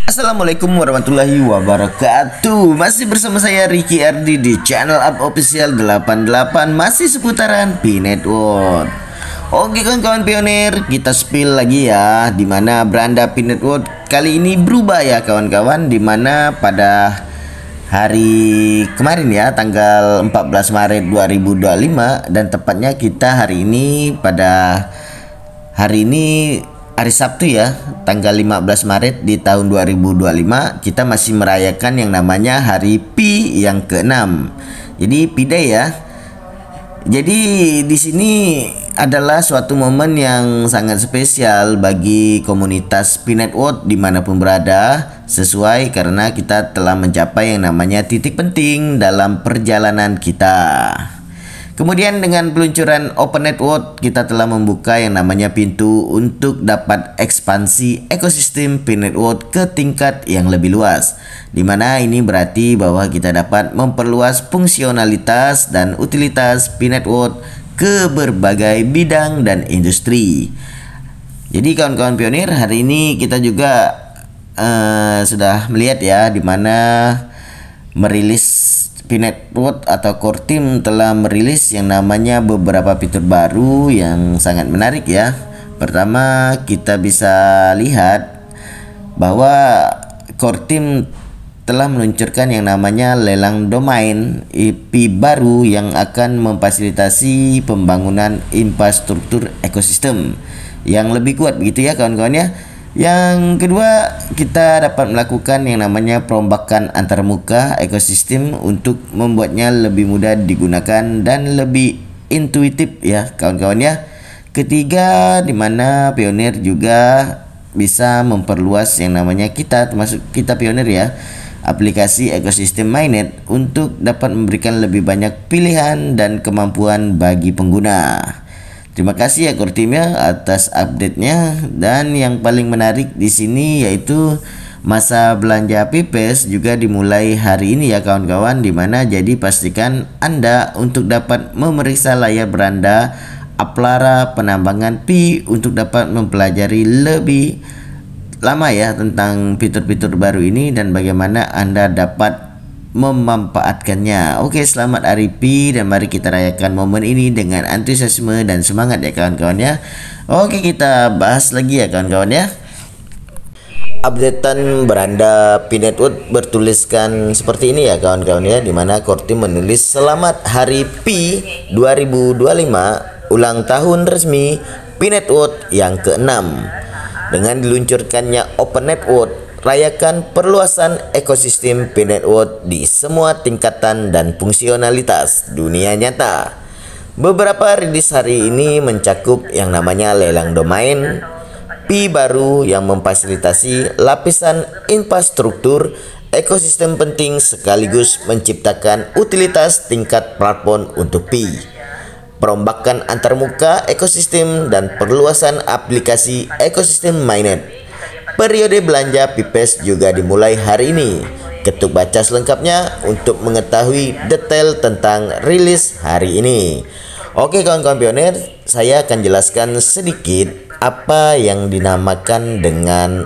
Assalamualaikum warahmatullahi wabarakatuh. Masih bersama saya Ricky Ardi di channel Up Official 88, masih seputaran Pi Network. Oke kawan-kawan pionir, kita spill lagi ya, dimana beranda Pi Network kali ini berubah ya kawan-kawan, dimana pada hari kemarin ya, tanggal 14 Maret 2025, dan tepatnya kita hari ini hari Sabtu ya, tanggal 15 Maret di tahun 2025, kita masih merayakan yang namanya Hari Pi yang ke-6. Jadi Pi Day ya. Jadi di sini adalah suatu momen yang sangat spesial bagi komunitas Pi Network dimanapun berada, sesuai karena kita telah mencapai yang namanya titik penting dalam perjalanan kita. Kemudian dengan peluncuran Open Network, kita telah membuka yang namanya pintu untuk dapat ekspansi ekosistem Pi Network ke tingkat yang lebih luas. Dimana ini berarti bahwa kita dapat memperluas fungsionalitas dan utilitas Pi Network ke berbagai bidang dan industri. Jadi kawan-kawan pionir, hari ini kita juga sudah melihat ya, dimana merilis Pi Network atau core team telah merilis yang namanya beberapa fitur baru yang sangat menarik ya. Pertama, kita bisa lihat bahwa core team telah meluncurkan yang namanya lelang domain IP baru yang akan memfasilitasi pembangunan infrastruktur ekosistem yang lebih kuat begitu ya kawan-kawan ya. Yang kedua, kita dapat melakukan yang namanya perombakan antarmuka ekosistem untuk membuatnya lebih mudah digunakan dan lebih intuitif ya kawan-kawan ya. Ketiga, dimana pionir juga bisa memperluas yang namanya termasuk kita pionir ya, aplikasi ekosistem mainnet untuk dapat memberikan lebih banyak pilihan dan kemampuan bagi pengguna. Terima kasih ya core team ya atas update-nya, dan yang paling menarik di sini yaitu masa belanja PIPES juga dimulai hari ini ya kawan-kawan, dimana jadi pastikan Anda untuk dapat memeriksa layar beranda Aplara penambangan Pi untuk dapat mempelajari lebih lama ya tentang fitur-fitur baru ini dan bagaimana Anda dapat memanfaatkannya. Oke, selamat Hari Pi dan mari kita rayakan momen ini dengan antusiasme dan semangat ya kawan-kawan ya. Oke, kita bahas lagi ya kawan-kawan ya. Updatean beranda Pi Network bertuliskan seperti ini ya kawan-kawan ya, dimana core team menulis selamat Hari Pi 2025, ulang tahun resmi Pi Network yang ke-6. Dengan diluncurkannya Open Network, rayakan perluasan ekosistem Pi Network di semua tingkatan dan fungsionalitas dunia nyata. Beberapa rilis hari ini mencakup yang namanya lelang domain Pi baru yang memfasilitasi lapisan infrastruktur ekosistem penting sekaligus menciptakan utilitas tingkat platform untuk Pi. Perombakan antarmuka ekosistem dan perluasan aplikasi ekosistem mainnet. Periode belanja PIPES juga dimulai hari ini. Ketuk baca selengkapnya untuk mengetahui detail tentang rilis hari ini. Oke kawan-kawan pionir, saya akan jelaskan sedikit apa yang dinamakan dengan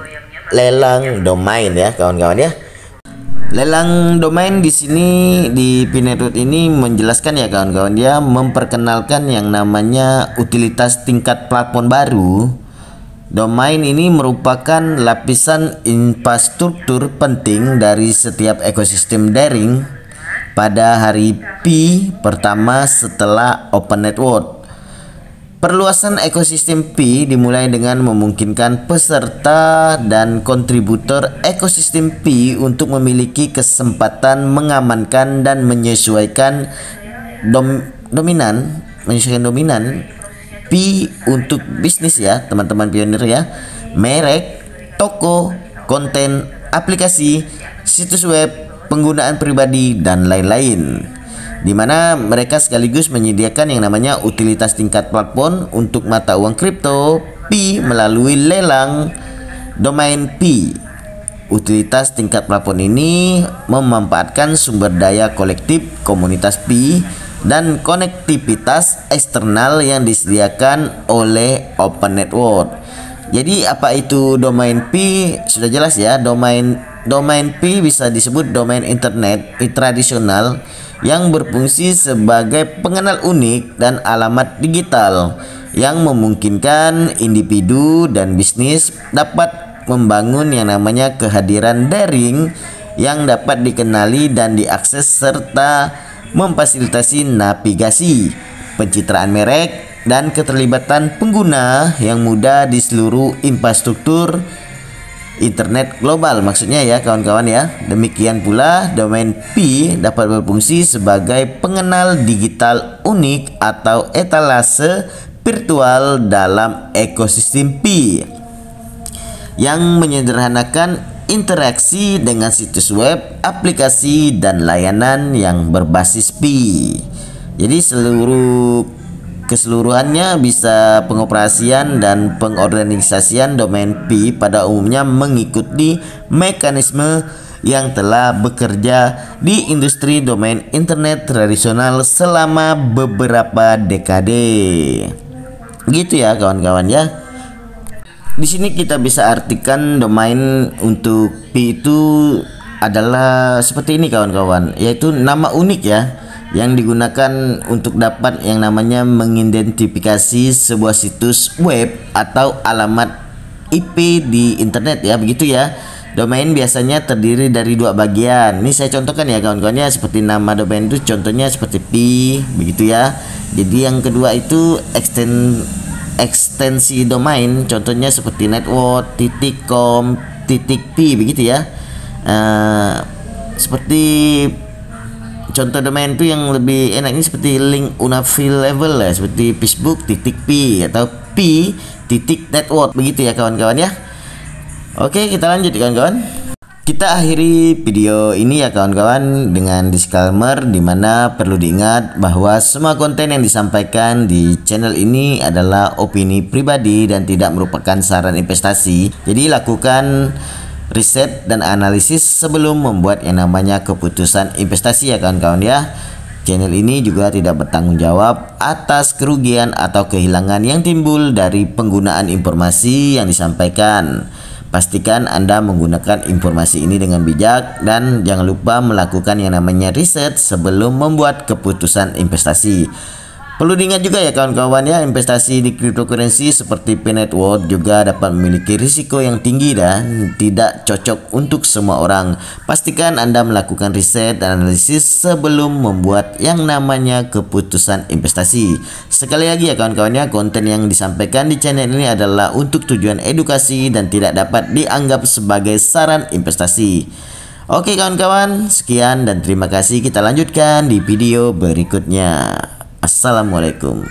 lelang domain ya kawan-kawan ya. Lelang domain di sini di Pi Network ini menjelaskan ya kawan-kawan ya, memperkenalkan yang namanya utilitas tingkat platform baru. Domain ini merupakan lapisan infrastruktur penting dari setiap ekosistem daring pada hari Pi pertama setelah Open Network. Perluasan ekosistem Pi dimulai dengan memungkinkan peserta dan kontributor ekosistem Pi untuk memiliki kesempatan mengamankan dan menyesuaikan dominan Pi untuk bisnis ya teman-teman pionir ya, merek, toko, konten, aplikasi, situs web, penggunaan pribadi dan lain-lain, dimana mereka sekaligus menyediakan yang namanya utilitas tingkat platform untuk mata uang kripto Pi melalui lelang domain Pi. Utilitas tingkat platform ini memanfaatkan sumber daya kolektif komunitas Pi dan konektivitas eksternal yang disediakan oleh Open Network. Jadi apa itu domain P? Sudah jelas ya, domain P bisa disebut domain internet tradisional yang berfungsi sebagai pengenal unik dan alamat digital yang memungkinkan individu dan bisnis dapat membangun yang namanya kehadiran daring yang dapat dikenali dan diakses serta memfasilitasi navigasi, pencitraan merek, dan keterlibatan pengguna yang mudah di seluruh infrastruktur internet global, maksudnya ya kawan-kawan ya. Demikian pula domain P dapat berfungsi sebagai pengenal digital unik atau etalase virtual dalam ekosistem P yang menyederhanakan interaksi dengan situs web, aplikasi, dan layanan yang berbasis P. Jadi keseluruhannya bisa pengoperasian dan pengorganisasian domain P pada umumnya mengikuti mekanisme yang telah bekerja di industri domain internet tradisional selama beberapa dekade. Gitu ya kawan-kawan ya. Di sini kita bisa artikan domain untuk P itu adalah seperti ini kawan-kawan, yaitu nama unik ya yang digunakan untuk dapat yang namanya mengidentifikasi sebuah situs web atau alamat IP di internet ya, begitu ya. Domain biasanya terdiri dari dua bagian. Ini saya contohkan ya kawan-kawannya, seperti nama domain itu contohnya seperti P, begitu ya. Jadi yang kedua itu ekstensi domain, contohnya seperti network.com.p, begitu ya. Seperti contoh domain itu yang lebih enak ini seperti link unavailable ya, seperti facebook.p atau p.network, begitu ya kawan-kawan ya. Oke, kita lanjut kawan-kawan. Kita akhiri video ini ya kawan-kawan dengan disclaimer, dimana perlu diingat bahwa semua konten yang disampaikan di channel ini adalah opini pribadi dan tidak merupakan saran investasi. Jadi lakukan riset dan analisis sebelum membuat yang namanya keputusan investasi ya kawan-kawan ya. Channel ini juga tidak bertanggung jawab atas kerugian atau kehilangan yang timbul dari penggunaan informasi yang disampaikan. Pastikan Anda menggunakan informasi ini dengan bijak dan jangan lupa melakukan yang namanya riset sebelum membuat keputusan investasi. Perlu diingat juga ya kawan-kawan ya, investasi di cryptocurrency seperti P-Network juga dapat memiliki risiko yang tinggi dan tidak cocok untuk semua orang. Pastikan Anda melakukan riset dan analisis sebelum membuat yang namanya keputusan investasi. Sekali lagi ya kawan-kawan ya, konten yang disampaikan di channel ini adalah untuk tujuan edukasi dan tidak dapat dianggap sebagai saran investasi. Oke kawan-kawan, sekian dan terima kasih. Kita lanjutkan di video berikutnya. Assalamualaikum.